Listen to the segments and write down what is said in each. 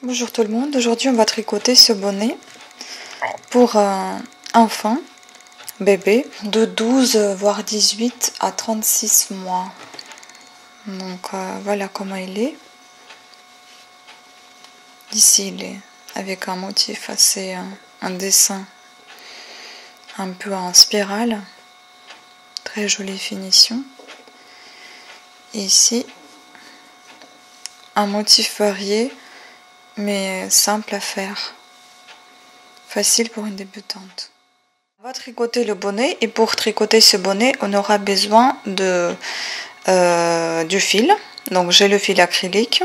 Bonjour tout le monde, aujourd'hui on va tricoter ce bonnet pour un enfant, bébé, de 12 voire 18 à 36 mois. Donc voilà comment il est. Ici il est avec un motif assez, un dessin un peu en spirale, très jolie finition. Et ici un motif varié mais simple à faire, facile pour une débutante. On va tricoter le bonnet et pour tricoter ce bonnet on aura besoin de du fil. Donc j'ai le fil acrylique,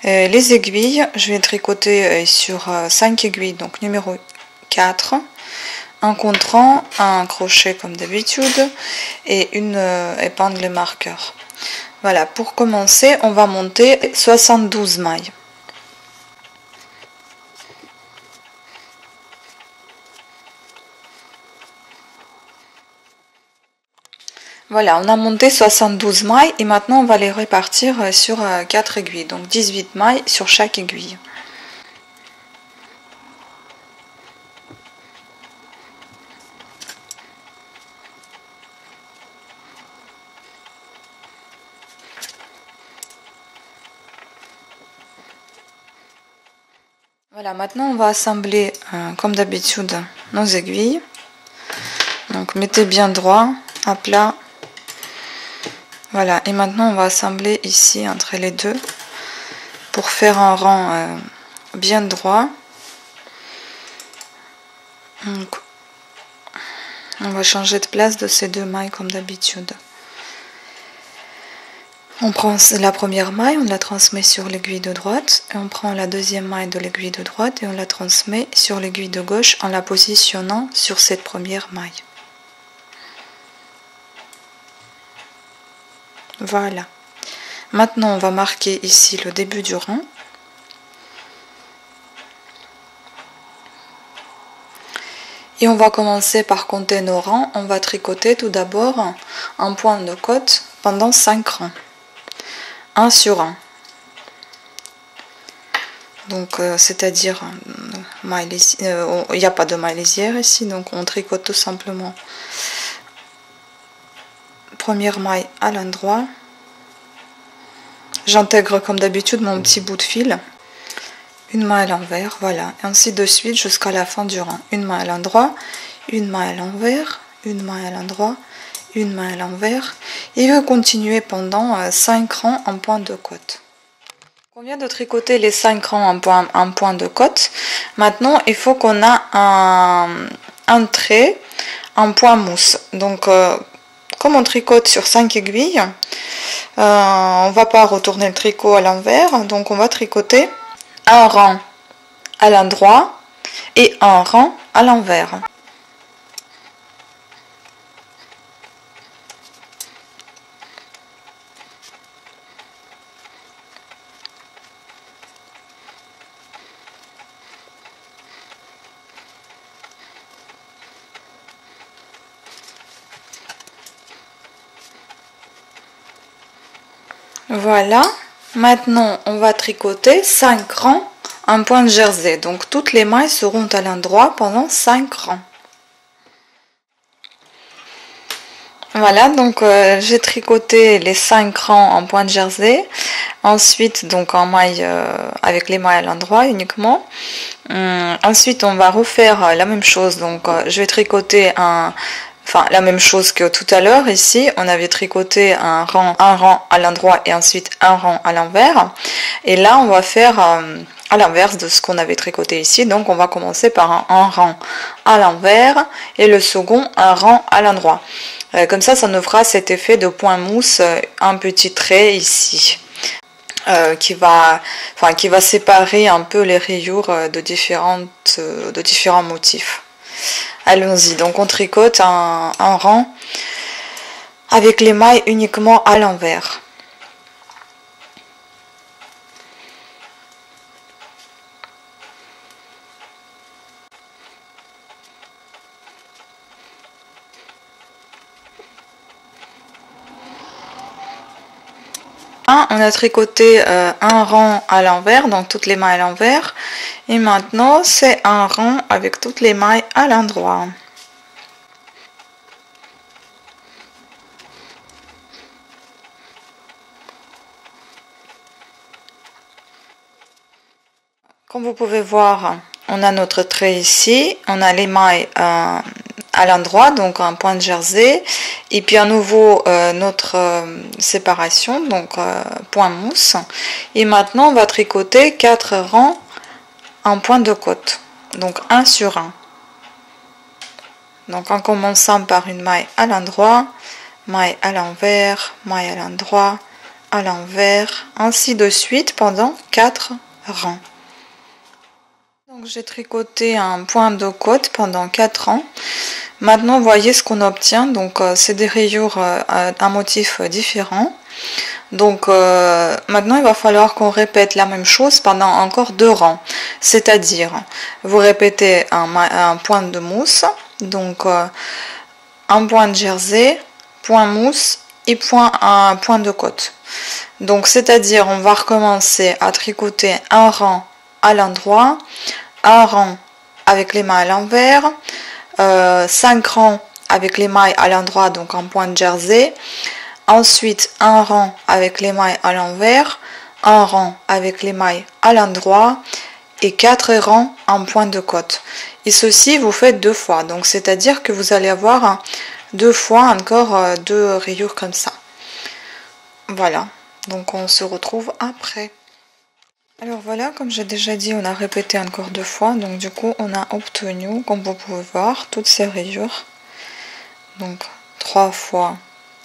les aiguilles, je vais tricoter sur 5 aiguilles, donc numéro 4, un contrant, un crochet comme d'habitude et une épingle marqueur. Voilà, pour commencer on va monter 72 mailles. Voilà, on a monté 72 mailles et maintenant on va les répartir sur 4 aiguilles, donc 18 mailles sur chaque aiguille. Voilà, maintenant on va assembler comme d'habitude nos aiguilles. Donc mettez bien droit, à plat. Voilà, et maintenant on va assembler ici entre les deux pour faire un rang bien droit. Donc, on va changer de place de ces deux mailles comme d'habitude. On prend la première maille, on la transmet sur l'aiguille de droite, et on prend la deuxième maille de l'aiguille de droite et on la transmet sur l'aiguille de gauche en la positionnant sur cette première maille. Voilà. Maintenant, on va marquer ici le début du rang. Et on va commencer par compter nos rangs. On va tricoter tout d'abord un point de côte pendant 5 rangs. 1 sur 1. Donc, c'est-à-dire, il n'y a pas de maille lisière ici, donc on tricote tout simplement. Première maille à l'endroit. J'intègre comme d'habitude mon petit bout de fil. Une maille à l'envers, voilà, et ainsi de suite jusqu'à la fin du rang. Une maille à l'endroit, une maille à l'envers, une maille à l'endroit, une maille à l'envers. Et vous continuez pendant 5 rangs en point de côte. On vient de tricoter les 5 rangs en point de côte. Maintenant, il faut qu'on a un trait en point mousse. Donc, comme on tricote sur 5 aiguilles, on va pas retourner le tricot à l'envers, donc on va tricoter un rang à l'endroit et un rang à l'envers. Voilà, maintenant on va tricoter 5 rangs en point de jersey. Donc toutes les mailles seront à l'endroit pendant 5 rangs. Voilà, donc j'ai tricoté les 5 rangs en point de jersey. Ensuite, donc en maille avec les mailles à l'endroit uniquement. Ensuite, on va refaire la même chose. Donc je vais tricoter la même chose que tout à l'heure. Ici, on avait tricoté un rang à l'endroit et ensuite un rang à l'envers. Et là, on va faire à l'inverse de ce qu'on avait tricoté ici. Donc, on va commencer par un rang à l'envers et le second, un rang à l'endroit. Comme ça nous fera cet effet de point mousse, un petit trait ici. Qui va séparer un peu les rayures de différents motifs. Allons-y, donc on tricote un rang avec les mailles uniquement à l'envers. On a tricoté un rang à l'envers, donc toutes les mailles à l'envers. Et maintenant, c'est un rang avec toutes les mailles à l'endroit. Comme vous pouvez voir, on a notre trait ici, on a les mailles à l'endroit, donc un point de jersey, et puis à nouveau notre séparation, donc point mousse. Et maintenant, on va tricoter 4 rangs en point de côte, donc 1 sur 1. Donc en commençant par une maille à l'endroit, maille à l'envers, maille à l'endroit, à l'envers, ainsi de suite pendant 4 rangs. Donc j'ai tricoté un point de côte pendant 4 rangs. Maintenant, vous voyez ce qu'on obtient. Donc c'est des rayures à motif différent. Donc maintenant, il va falloir qu'on répète la même chose pendant encore 2 rangs. C'est-à-dire, vous répétez un point de mousse, donc un point de jersey, point mousse et un point de côte. Donc c'est-à-dire, on va recommencer à tricoter un rang à l'endroit, un rang avec les mailles à l'envers, 5 rangs avec les mailles à l'endroit, donc en point de jersey, ensuite un rang avec les mailles à l'envers, un rang avec les mailles à l'endroit et 4 rangs en point de côte. Et ceci vous faites 2 fois, donc c'est à dire que vous allez avoir 2 fois encore 2 rayures comme ça. Voilà, donc on se retrouve après. Alors voilà, comme j'ai déjà dit, on a répété encore 2 fois, donc du coup on a obtenu, comme vous pouvez voir, toutes ces rayures. Donc 3 fois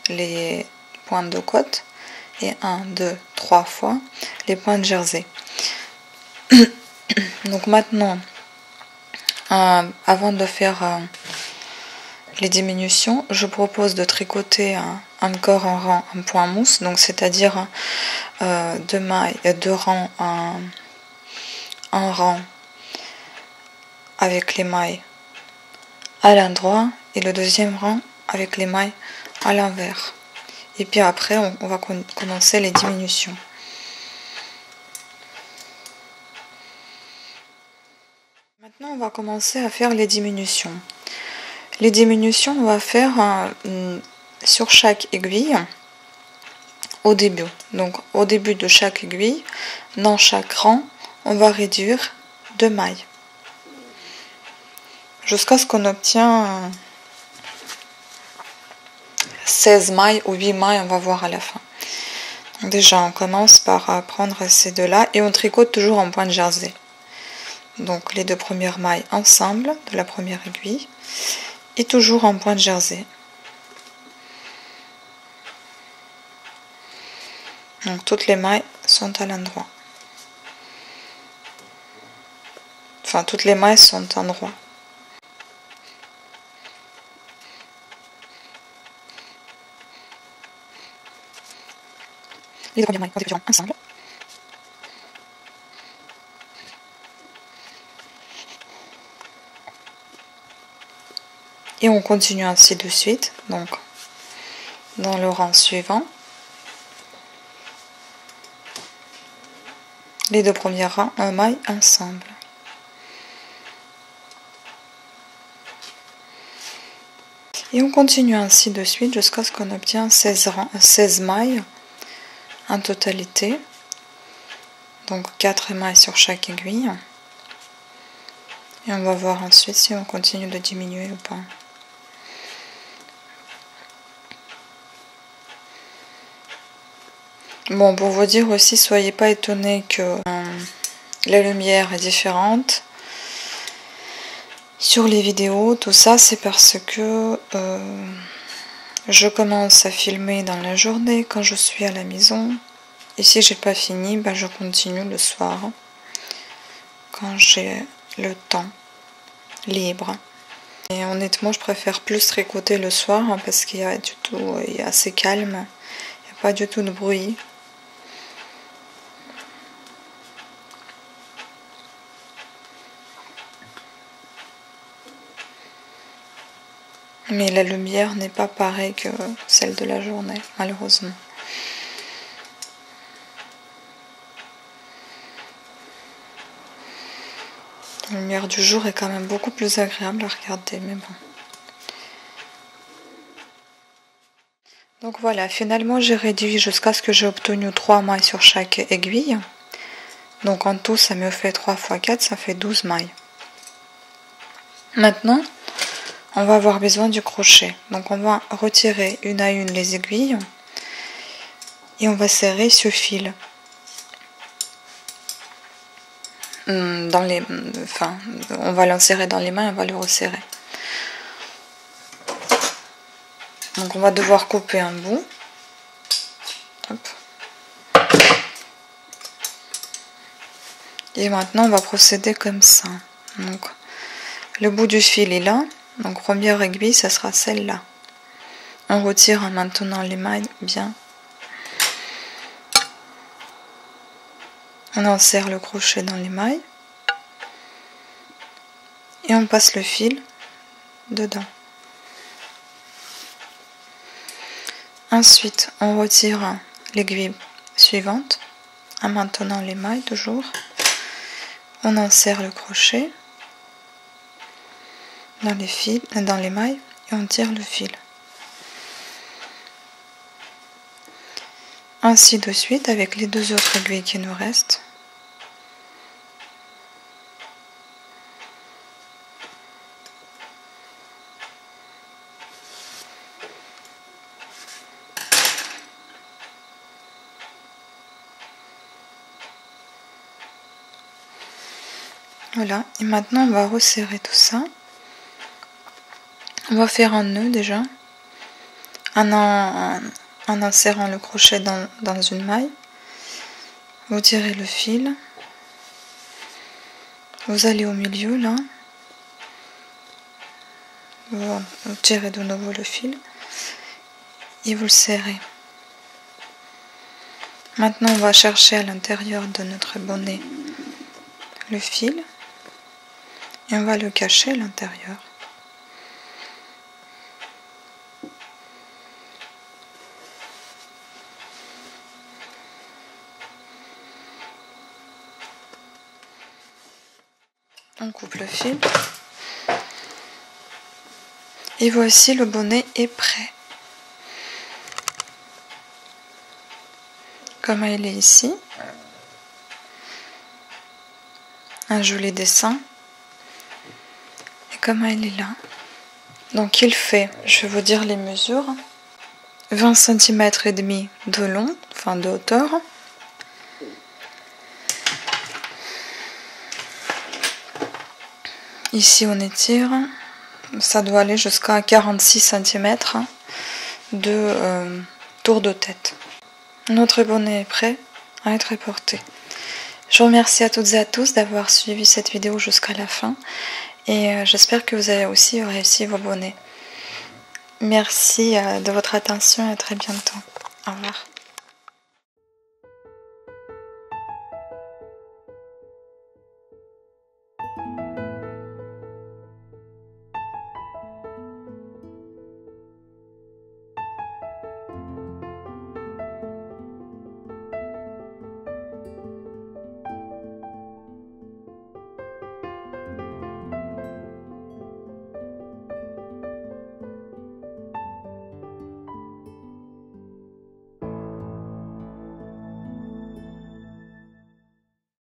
les points de côte et 1, 2, 3 fois les points de jersey. Donc maintenant, avant de faire les diminutions, je propose de tricoter encore un rang en point mousse, donc c'est-à-dire 2 rangs en rang avec les mailles à l'endroit et le deuxième rang avec les mailles à l'envers. Et puis après, on va commencer les diminutions. Maintenant, on va commencer à faire les diminutions. Les diminutions, on va faire sur chaque aiguille au début. Donc au début de chaque aiguille, dans chaque rang, on va réduire 2 mailles. Jusqu'à ce qu'on obtient 16 mailles ou 8 mailles, on va voir à la fin. Donc déjà, on commence par prendre ces deux-là et on tricote toujours en point de jersey. Donc les 2 premières mailles ensemble de la première aiguille et toujours en point de jersey. Donc toutes les mailles sont à l'endroit. Enfin, toutes les mailles sont en droit. Les 2 premières mailles, on tricote ensemble. Et on continue ainsi de suite, donc dans le rang suivant. Les 2 premiers rangs en mailles ensemble. Et on continue ainsi de suite jusqu'à ce qu'on obtienne 16 mailles en totalité. Donc 4 mailles sur chaque aiguille. Et on va voir ensuite si on continue de diminuer ou pas. Bon, pour vous dire aussi, soyez pas étonnés que la lumière est différente sur les vidéos. Tout ça, c'est parce que je commence à filmer dans la journée quand je suis à la maison. Et si j'ai pas fini, ben je continue le soir quand j'ai le temps libre. Et honnêtement, je préfère plus tricoter le soir parce qu'il y a il est assez calme, il n'y a pas du tout de bruit. Mais la lumière n'est pas pareille que celle de la journée, malheureusement. La lumière du jour est quand même beaucoup plus agréable à regarder, mais bon. Donc voilà, finalement j'ai réduit jusqu'à ce que j'ai obtenu 3 mailles sur chaque aiguille. Donc en tout, ça me fait 3 x 4, ça fait 12 mailles. Maintenant, on va avoir besoin du crochet. Donc on va retirer une à une les aiguilles et on va serrer ce fil. Enfin, on va l'insérer dans les mains et on va le resserrer. Donc on va devoir couper un bout. Hop. Et maintenant on va procéder comme ça. Donc le bout du fil est là. Donc première aiguille, ça sera celle-là. On retire en maintenant les mailles bien. On insère le crochet dans les mailles. Et on passe le fil dedans. Ensuite, on retire l'aiguille suivante en maintenant les mailles toujours. On insère le crochet dans les fils, dans les mailles et on tire le fil. Ainsi de suite avec les deux autres aiguilles qui nous restent. Voilà, et maintenant on va resserrer tout ça. On va faire un nœud déjà en insérant le crochet dans une maille. Vous tirez le fil. Vous allez au milieu là. Vous tirez de nouveau le fil et vous le serrez. Maintenant on va chercher à l'intérieur de notre bonnet le fil et on va le cacher à l'intérieur. On coupe le fil. Et voici, le bonnet est prêt. Comme il est ici. Un joli dessin. Et comme il est là. Donc il fait, je vais vous dire les mesures. 20 cm et demi de long, enfin de hauteur. Ici on étire, ça doit aller jusqu'à 46 cm de tour de tête. Notre bonnet est prêt à être porté. Je vous remercie à toutes et à tous d'avoir suivi cette vidéo jusqu'à la fin et j'espère que vous avez aussi réussi vos bonnets. Merci de votre attention et à très bientôt. Au revoir.